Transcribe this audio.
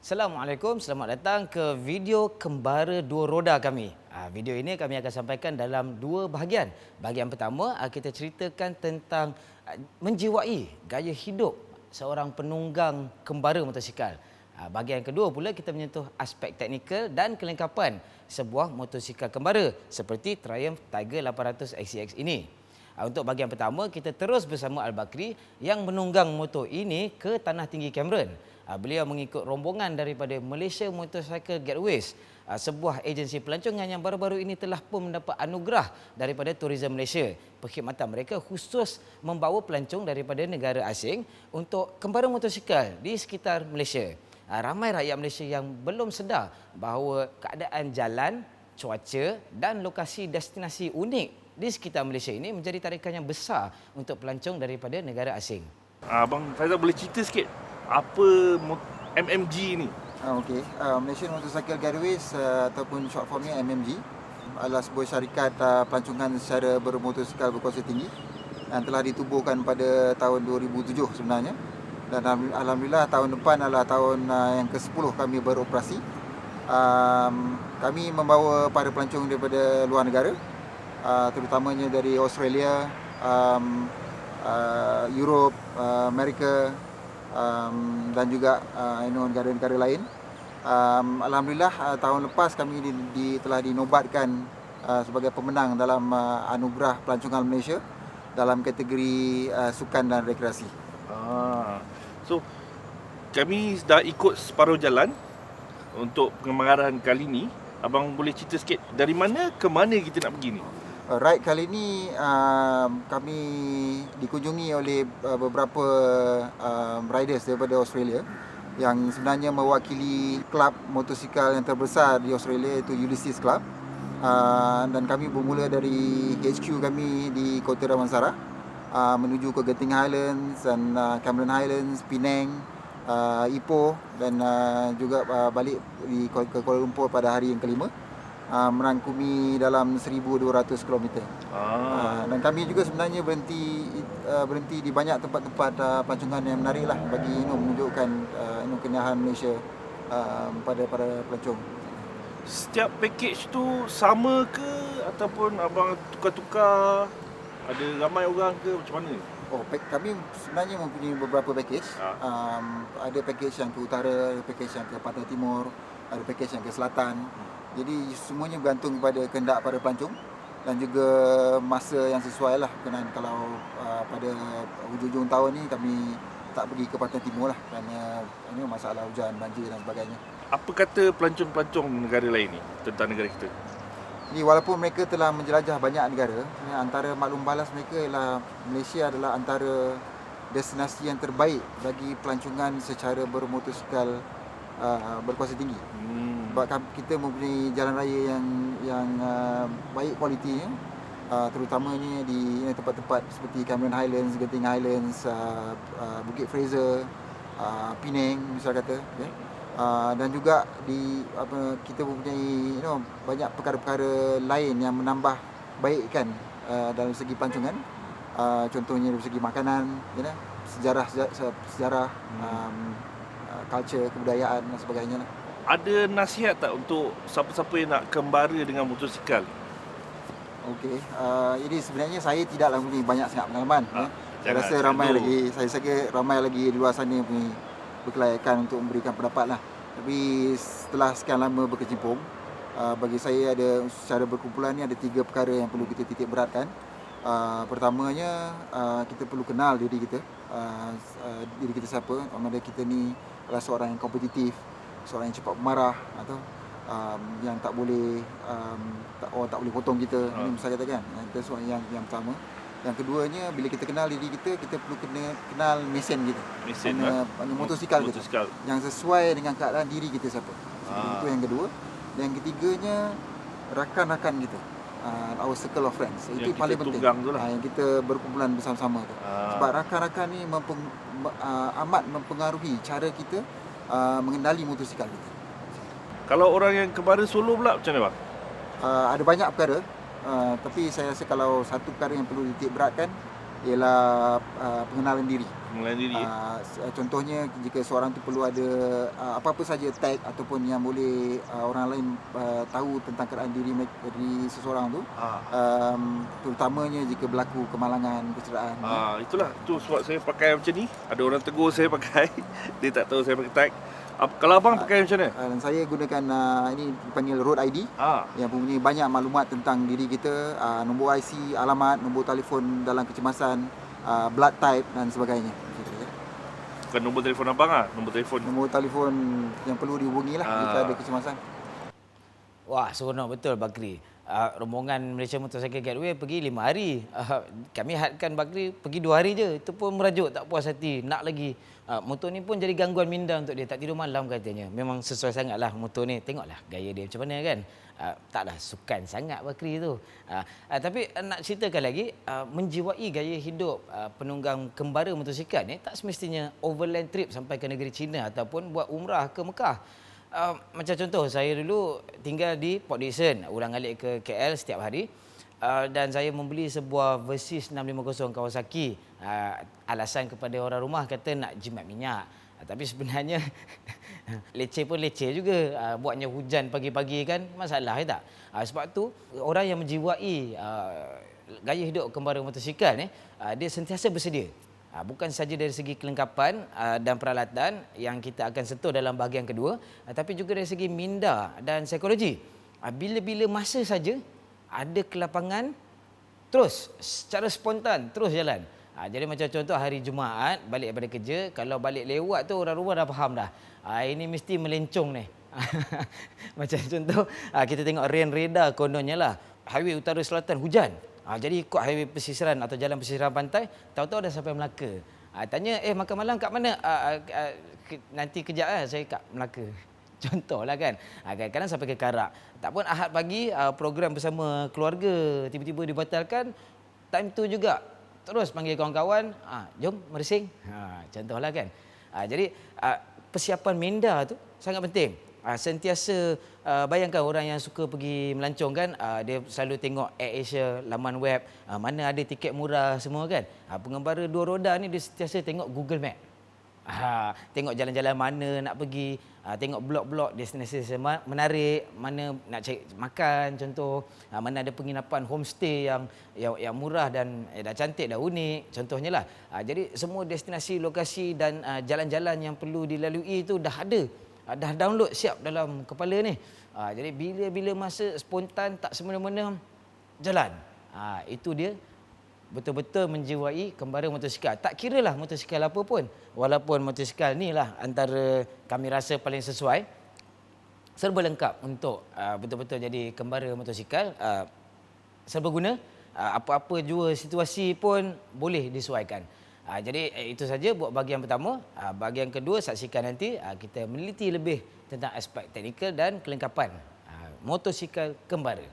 Assalamualaikum, selamat datang ke video Kembara Dua Roda kami. Video ini kami akan sampaikan dalam dua bahagian. Bahagian pertama, kita ceritakan tentang menjiwai gaya hidup seorang penunggang kembara motosikal. Bahagian kedua pula kita menyentuh aspek teknikal dan kelengkapan sebuah motosikal kembara seperti Triumph Tiger 800 XCX ini. Untuk bahagian pertama, kita terus bersama Al-Bakri yang menunggang motor ini ke Tanah Tinggi Cameron. Beliau mengikut rombongan daripada Malaysia Motorcycle Gateways, sebuah agensi pelancongan yang baru-baru ini telah pun mendapat anugerah daripada Tourism Malaysia. Perkhidmatan mereka khusus membawa pelancong daripada negara asing untuk kembara motosikal di sekitar Malaysia. Ramai rakyat Malaysia yang belum sedar bahawa keadaan jalan, cuaca dan lokasi destinasi unik di sekitar Malaysia ini menjadi tarikan yang besar untuk pelancong daripada negara asing. Abang Faizal boleh cerita sikit apa MMG ni? Okey, Malaysian Motorcycle Gateways ataupun short formnya MMG adalah sebuah syarikat pelancongan secara bermotosikal berkuasa tinggi yang telah ditubuhkan pada tahun 2007 sebenarnya. Dan alhamdulillah tahun depan adalah tahun yang ke-10 kami beroperasi. Kami membawa para pelancong daripada luar negara, terutamanya dari Australia, Europe, Amerika, dan juga negara-negara lain. Alhamdulillah tahun lepas kami telah dinobatkan sebagai pemenang dalam anugerah pelancongan Malaysia dalam kategori sukan dan rekreasi. So kami dah ikut separuh jalan untuk pengembaraan kali ni. Abang boleh cerita sikit dari mana ke mana kita nak pergi ni? Ride kali ini kami dikunjungi oleh beberapa riders daripada Australia yang sebenarnya mewakili kelab motosikal yang terbesar di Australia, iaitu Ulysses Club. Dan kami bermula dari HQ kami di Kota Damansara menuju ke Genting Highlands dan Cameron Highlands, Penang, Ipoh dan juga balik ke Kuala Lumpur pada hari yang kelima. Merangkumi dalam 1,200 km. Dan kami juga sebenarnya berhenti di banyak tempat-tempat pelancongan yang menarik lah bagi menunjukkan keindahan Malaysia pada para pelancong. Setiap package tu sama ke ataupun abang tukar-tukar? Ada ramai orang ke macam mana? Kami sebenarnya mempunyai beberapa package. Ada package yang ke utara, ada package yang ke pantai timur, ada package yang ke selatan. Jadi semuanya bergantung kepada kehendak para pelancong dan juga masa yang sesuai lah. Kalau pada hujung-hujung tahun ni kami tak pergi ke pantai timur lah kerana ini masalah hujan, banjir dan sebagainya. Apa kata pelancong-pelancong negara lain ni tentang negara kita? Ni walaupun mereka telah menjelajah banyak negara, antara maklum balas mereka ialah Malaysia adalah antara destinasi yang terbaik bagi pelancongan secara bermotosikal berkuasa tinggi. Sebab kita mempunyai jalan raya yang baik kualitinya, terutamanya di tempat-tempat seperti Cameron Highlands, Genting Highlands, Bukit Fraser, Penang misal kata, dan juga kita mempunyai banyak perkara-perkara lain yang menambah baikkan dalam segi pelancongan. Contohnya dari segi makanan, sejarah, culture, kebudayaan dan sebagainya. Ada nasihat tak untuk siapa-siapa yang nak kembara dengan motosikal? Okey, ini sebenarnya saya tidaklah mempunyai banyak sangat pengalaman. Saya rasa ramai lagi di luar sana punya berkelayakan untuk memberikan pendapat lah. Tapi setelah sekian lama berkecimpung, bagi saya secara berkumpulan ni ada 3 perkara yang perlu kita titik beratkan. Pertamanya, kita perlu kenal diri kita. Diri kita siapa? Maksudnya kita ni adalah seorang yang kompetitif, seorang yang cepat marah atau yang tak boleh tak boleh potong kita. Ini misalnya katakan. Itu soalan yang pertama. Yang keduanya, bila kita kenal diri kita perlu kenal mesin kita. Motosikal kita. Yang sesuai dengan keadaan diri kita siapa. Itu yang kedua. Yang ketiganya, rakan-rakan kita. Our circle of friends. Itu paling penting. Yang kita berkumpulan bersama-sama tu. Sebab rakan-rakan ni amat mempengaruhi cara kita mengendali motosikal kita. Kalau orang yang kembara solo pula macam mana bang? Ada banyak perkara, tapi saya rasa kalau satu perkara yang perlu dititik beratkan ialah pengenalan diri. Mengenali diri. Contohnya jika seorang tu perlu ada apa-apa saja tag ataupun yang boleh orang lain tahu tentang keadaan diri seseorang tu, terutamanya jika berlaku kemalangan, kecederaan. Itulah tu sebab saya pakai macam ni. Ada orang tegur saya pakai. Dia tak tahu saya pakai tag. Kalau abang pakai macam mana? Dan saya gunakan ini dipanggil Road ID yang mempunyai banyak maklumat tentang diri kita, nombor IC, alamat, nombor telefon dalam kecemasan, blood type dan sebagainya. Bukan nombor telefon abang nombor telefon yang perlu dihubungi lah jika ada kecemasan. Wah, seronok betul Bakri. Rombongan Malaysia Motorcycle Getaway pergi 5 hari. Kami hadkan Bakri pergi 2 hari je. Itu pun merajuk, tak puas hati. Nak lagi. Motor ni pun jadi gangguan minda untuk dia. Tak tidur malam katanya. Memang sesuai sangatlah motor ni. Tengoklah gaya dia macam mana kan. Taklah sukan sangat Bakri tu. Tapi nak ceritakan lagi, menjiwai gaya hidup penunggang kembara motosikal ni tak semestinya overland trip sampai ke negeri China ataupun buat umrah ke Mekah. Macam contoh, saya dulu tinggal di Port Dickson, ulang-alik ke KL setiap hari. Dan saya membeli sebuah Versys 650 Kawasaki. Alasan kepada orang rumah kata nak jimat minyak. Tapi sebenarnya leceh pun leceh juga. Buatnya hujan pagi-pagi kan masalah tak? Sebab tu orang yang menjiwai gaya hidup kembara motosikal ni, dia sentiasa bersedia. Bukan saja dari segi kelengkapan dan peralatan yang kita akan sentuh dalam bahagian kedua, tapi juga dari segi minda dan psikologi. Bila-bila masa saja ada kelapangan, terus secara spontan terus jalan. Jadi macam contoh hari Jumaat balik daripada kerja, kalau balik lewat tu orang rumah dah faham dah. Ini mesti melencong ni. Macam contoh kita tengok rain radar kononnya lah. Highway utara selatan hujan. Jadi ikut highway pesisiran atau jalan pesisiran pantai, tahu-tahu dah sampai Melaka. Tanya, makan malam kat mana? Nanti kejap saya kat Melaka. Contohlah kan. Kadang-kadang sampai ke Karak. Tak pun Ahad pagi program bersama keluarga tiba-tiba dibatalkan. Time tu juga terus panggil kawan-kawan, jom meresing. Contohlah kan. Jadi persiapan minda tu sangat penting. Sentiasa bayangkan orang yang suka pergi melancong kan, dia selalu tengok AirAsia, laman web, mana ada tiket murah semua kan. Pengembara dua roda ni dia sentiasa tengok Google Map. Tengok jalan-jalan mana nak pergi, tengok blok-blok destinasi menarik, mana nak cari makan contoh, mana ada penginapan homestay yang murah dan dah cantik dah unik contohnya lah. Jadi semua destinasi, lokasi dan jalan-jalan yang perlu dilalui itu dah ada. Dah download siap dalam kepala ni. Jadi bila-bila masa spontan tak semena-mena jalan. Itu dia betul-betul menjiwai kembara motosikal. Tak kiralah motosikal apa pun. Walaupun motosikal ni lah antara kami rasa paling sesuai. Serba lengkap untuk betul-betul jadi kembara motosikal. Serbaguna. Apa-apa jua situasi pun boleh disesuaikan. Jadi itu saja buat bahagian pertama. Bahagian kedua saksikan nanti kita meneliti lebih tentang aspek teknikal dan kelengkapan motosikal kembara.